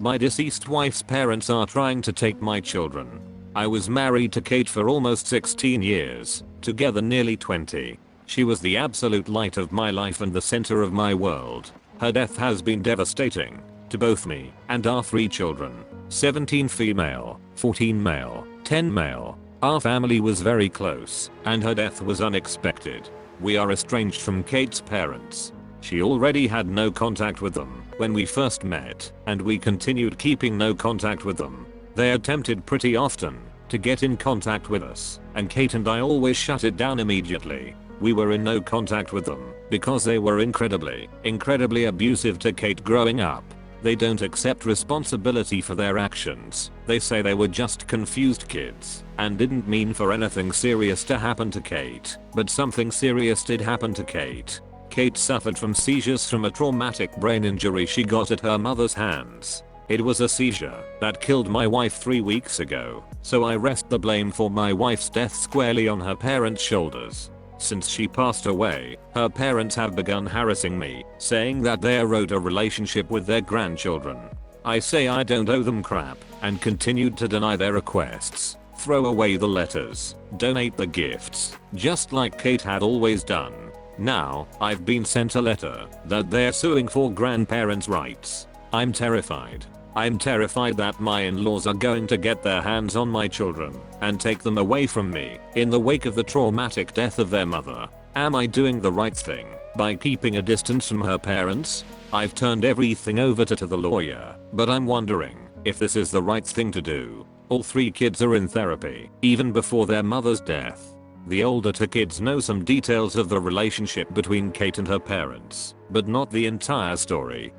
My deceased wife's parents are trying to take my children. I was married to Kate for almost 16 years, together nearly 20. She was the absolute light of my life and the center of my world. Her death has been devastating to both me and our 3 children, 17 female, 14 male, 10 male. Our family was very close, and her death was unexpected. We are estranged from Kate's parents. She already had no contact with them when we first met, and we continued keeping no contact with them. They attempted pretty often to get in contact with us, and Kate and I always shut it down immediately. We were in no contact with them because they were incredibly abusive to Kate growing up. They don't accept responsibility for their actions. They say they were just confused kids and didn't mean for anything serious to happen to Kate, but something serious did happen to Kate. Kate suffered from seizures from a traumatic brain injury she got at her mother's hands. It was a seizure that killed my wife 3 weeks ago, so I rest the blame for my wife's death squarely on her parents' shoulders. Since she passed away, her parents have begun harassing me, saying that they erode a relationship with their grandchildren. I say I don't owe them crap, and continued to deny their requests, throw away the letters, donate the gifts, just like Kate had always done. Now, I've been sent a letter that they're suing for grandparents' rights. I'm terrified. I'm terrified that my in-laws are going to get their hands on my children and take them away from me in the wake of the traumatic death of their mother. Am I doing the right thing by keeping a distance from her parents? I've turned everything over to the lawyer, but I'm wondering if this is the right thing to do. All 3 kids are in therapy, even before their mother's death. The older 2 kids know some details of the relationship between Kate and her parents, but not the entire story.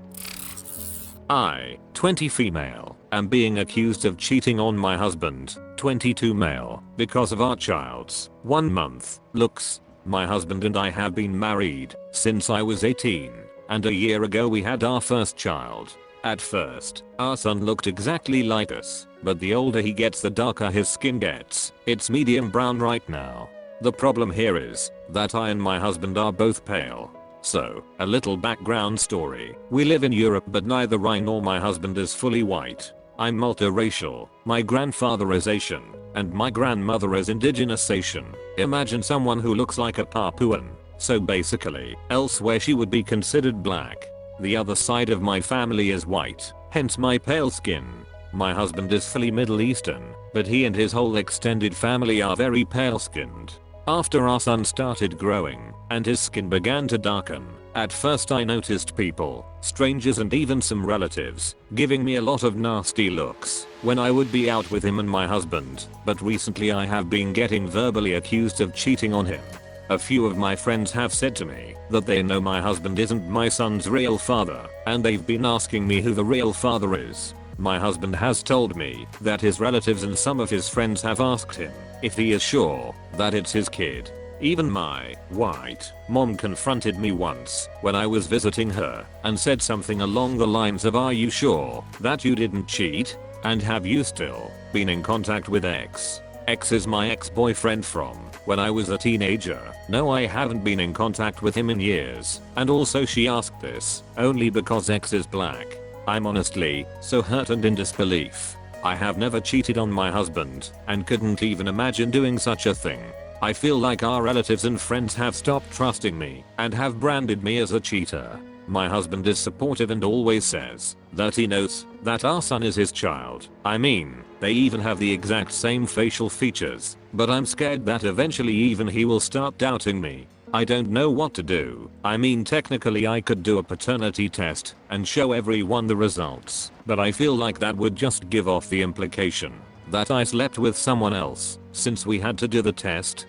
I, 20 female, am being accused of cheating on my husband, 22 male, because of our child's 1 month looks. My husband and I have been married since I was 18, and a year ago we had our first child. At first, our son looked exactly like us, but the older he gets the darker his skin gets. It's medium brown right now. The problem here is that I and my husband are both pale. So, a little background story. We live in Europe, but neither I nor my husband is fully white. I'm multiracial. My grandfather is Asian, and my grandmother is indigenous Asian. Imagine someone who looks like a Papuan. So basically, elsewhere she would be considered black. The other side of my family is white, hence my pale skin. My husband is fully Middle Eastern, but he and his whole extended family are very pale skinned. After our son started growing and his skin began to darken, at first I noticed people, strangers and even some relatives, giving me a lot of nasty looks when I would be out with him and my husband, but recently I have been getting verbally accused of cheating on him. A few of my friends have said to me that they know my husband isn't my son's real father, and they've been asking me who the real father is. My husband has told me that his relatives and some of his friends have asked him if he is sure that it's his kid. Even my white mom confronted me once when I was visiting her and said something along the lines of, "Are you sure that you didn't cheat? And have you still been in contact with X?" X is my ex-boyfriend from when I was a teenager. No, I haven't been in contact with him in years. And also she asked this only because X is black. I'm honestly so hurt and in disbelief. I have never cheated on my husband and couldn't even imagine doing such a thing. I feel like our relatives and friends have stopped trusting me and have branded me as a cheater. My husband is supportive and always says that he knows that our son is his child. I mean, they even have the exact same facial features, but I'm scared that eventually even he will start doubting me. I don't know what to do. I mean, technically I could do a paternity test and show everyone the results, but I feel like that would just give off the implication that I slept with someone else since we had to do the test.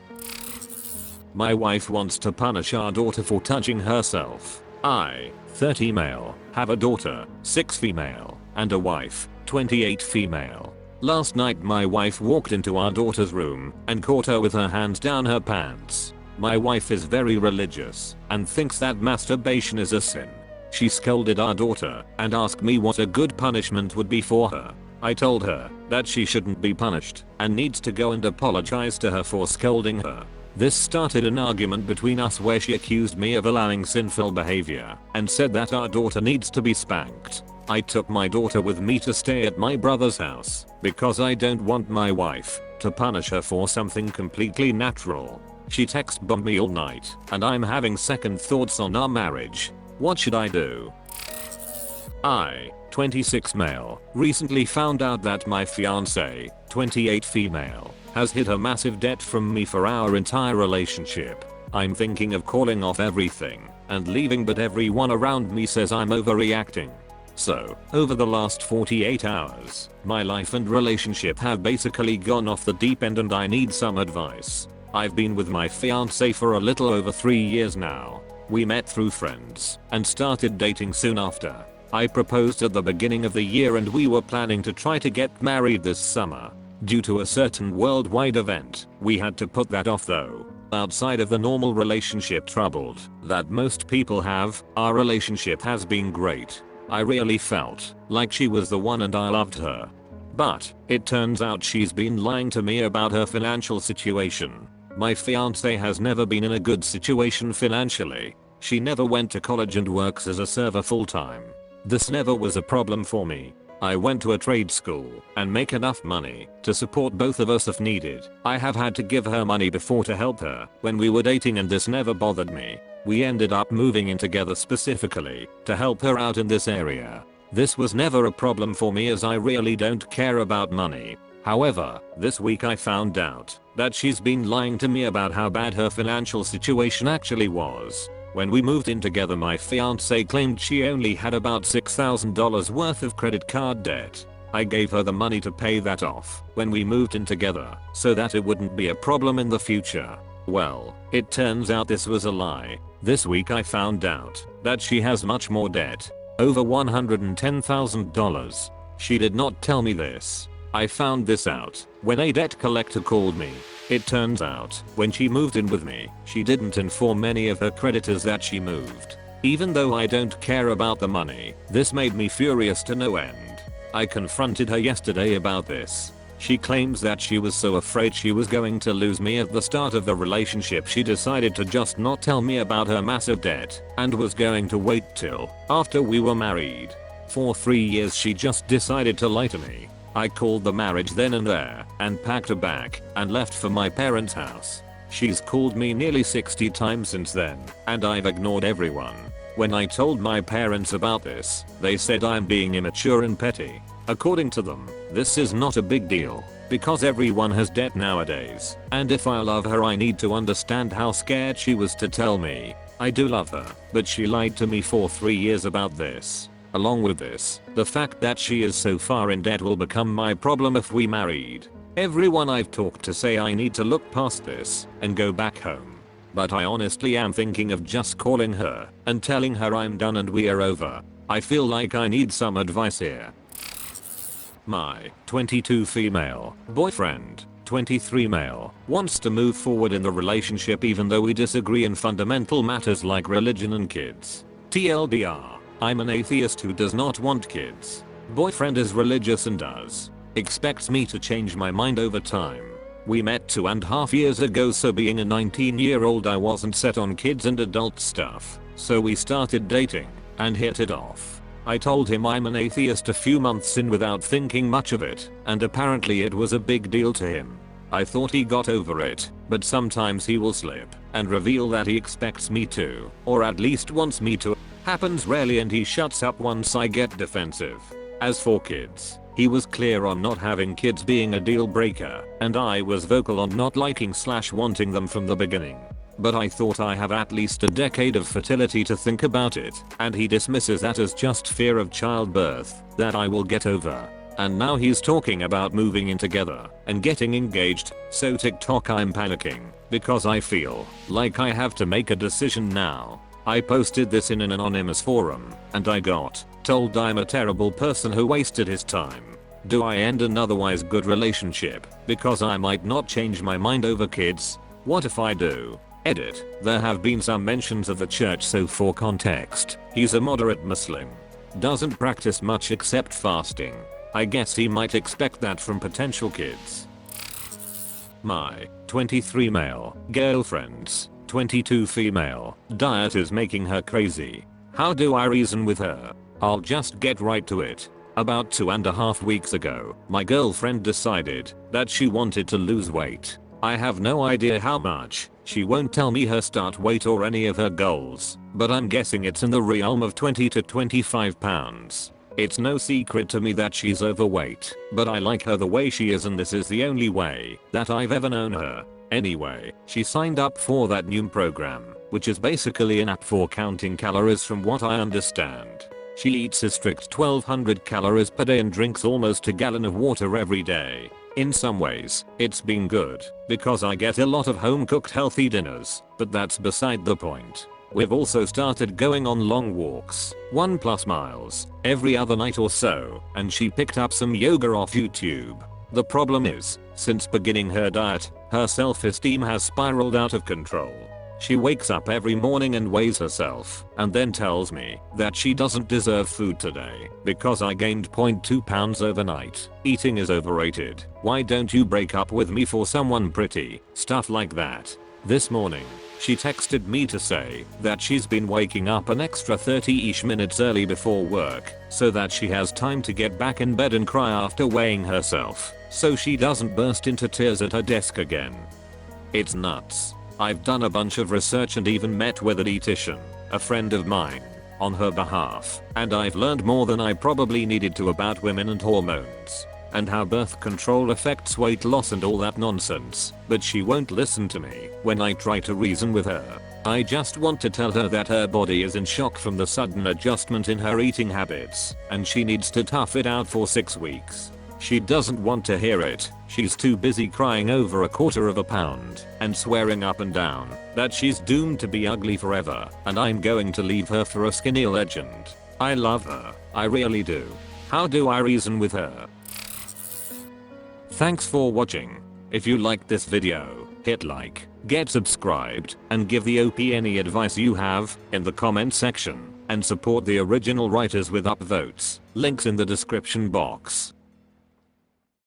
My wife wants to punish our daughter for touching herself. I, 30 male, have a daughter, 6 female, and a wife, 28 female. Last night my wife walked into our daughter's room and caught her with her hands down her pants. My wife is very religious and thinks that masturbation is a sin. She scolded our daughter and asked me what a good punishment would be for her. I told her that she shouldn't be punished and needs to go and apologize to her for scolding her. This started an argument between us where she accused me of allowing sinful behavior and said that our daughter needs to be spanked. I took my daughter with me to stay at my brother's house because I don't want my wife to punish her for something completely natural. She text bombed me all night and I'm having second thoughts on our marriage. What should I do? I, 26 male, recently found out that my fiance, 28 female, has hit a massive debt from me for our entire relationship. I'm thinking of calling off everything and leaving, but everyone around me says I'm overreacting. So, over the last 48 hours, my life and relationship have basically gone off the deep end and I need some advice. I've been with my fiance for a little over 3 years now. We met through friends and started dating soon after. I proposed at the beginning of the year and we were planning to try to get married this summer. Due to a certain worldwide event, we had to put that off though. Outside of the normal relationship troubled that most people have, our relationship has been great. I really felt like she was the one and I loved her. But it turns out she's been lying to me about her financial situation. My fiance has never been in a good situation financially. She never went to college and works as a server full time. This never was a problem for me. I went to a trade school and make enough money to support both of us if needed. I have had to give her money before to help her when we were dating and this never bothered me. We ended up moving in together specifically to help her out in this area. This was never a problem for me as I really don't care about money. However, this week I found out that she's been lying to me about how bad her financial situation actually was. When we moved in together, my fiance claimed she only had about $6,000 worth of credit card debt. I gave her the money to pay that off when we moved in together so that it wouldn't be a problem in the future. Well, it turns out this was a lie. This week I found out that she has much more debt, over $110,000. She did not tell me this. I found this out when a debt collector called me. It turns out, when she moved in with me, she didn't inform any of her creditors that she moved. Even though I don't care about the money, this made me furious to no end. I confronted her yesterday about this. She claims that she was so afraid she was going to lose me at the start of the relationship she decided to just not tell me about her massive debt and was going to wait till after we were married. For 3 years she just decided to lie to me. I called the marriage then and there and packed a bag and left for my parents' house. She's called me nearly 60 times since then and I've ignored everyone. When I told my parents about this, they said I'm being immature and petty. According to them, this is not a big deal because everyone has debt nowadays, and if I love her I need to understand how scared she was to tell me. I do love her, but she lied to me for 3 years about this. Along with this, the fact that she is so far in debt will become my problem if we married. Everyone I've talked to say I need to look past this and go back home. But I honestly am thinking of just calling her and telling her I'm done and we are over. I feel like I need some advice here. My 22 female boyfriend, 23 male, wants to move forward in the relationship even though we disagree in fundamental matters like religion and kids. TLDR. I'm an atheist who does not want kids. Boyfriend is religious and expects me to change my mind over time. We met 2.5 years ago, so being a 19-year-old I wasn't set on kids and adult stuff. So we started dating and hit it off. I told him I'm an atheist a few months in without thinking much of it, and apparently it was a big deal to him. I thought he got over it, but sometimes he will slip and reveal that he expects me to, or at least wants me to. Happens rarely and he shuts up once I get defensive. As for kids, he was clear on not having kids being a deal breaker, and I was vocal on not liking/wanting them from the beginning. But I thought I have at least a decade of fertility to think about it, and he dismisses that as just fear of childbirth that I will get over. And now he's talking about moving in together and getting engaged, so TikTok I'm panicking because I feel like I have to make a decision now. I posted this in an anonymous forum and I got told I'm a terrible person who wasted his time. Do I end an otherwise good relationship because I might not change my mind over kids? What if I do? Edit. There have been some mentions of the church, so for context, he's a moderate Muslim. Doesn't practice much except fasting. I guess he might expect that from potential kids. My 23 male girlfriend's 22 female diet is making her crazy. How do I reason with her? I'll just get right to it. About 2.5 weeks ago, my girlfriend decided that she wanted to lose weight. I have no idea how much. She won't tell me her start weight or any of her goals, but I'm guessing it's in the realm of 20 to 25 pounds. It's no secret to me that she's overweight, but I like her the way she is, and this is the only way that I've ever known her. Anyway, she signed up for that new program, which is basically an app for counting calories from what I understand. She eats a strict 1200 calories per day and drinks almost a gallon of water every day. In some ways, it's been good, because I get a lot of home cooked healthy dinners, but that's beside the point. We've also started going on long walks, 1+ miles, every other night or so, and she picked up some yoga off YouTube. The problem is, since beginning her diet, her self-esteem has spiraled out of control. She wakes up every morning and weighs herself, and then tells me that she doesn't deserve food today because I gained 0.2 pounds overnight. Eating is overrated. Why don't you break up with me for someone pretty? Stuff like that. This morning, she texted me to say that she's been waking up an extra 30-ish minutes early before work so that she has time to get back in bed and cry after weighing herself, so she doesn't burst into tears at her desk again. It's nuts. I've done a bunch of research and even met with a dietitian, a friend of mine, on her behalf, and I've learned more than I probably needed to about women and hormones, and how birth control affects weight loss and all that nonsense, but she won't listen to me when I try to reason with her. I just want to tell her that her body is in shock from the sudden adjustment in her eating habits, and she needs to tough it out for 6 weeks. She doesn't want to hear it. She's too busy crying over a 1/4 pound and swearing up and down that she's doomed to be ugly forever, and I'm going to leave her for a skinny legend. I love her. I really do. How do I reason with her? Thanks for watching. If you liked this video, hit like, get subscribed, and give the OP any advice you have in the comment section, and support the original writers with upvotes. Links in the description box.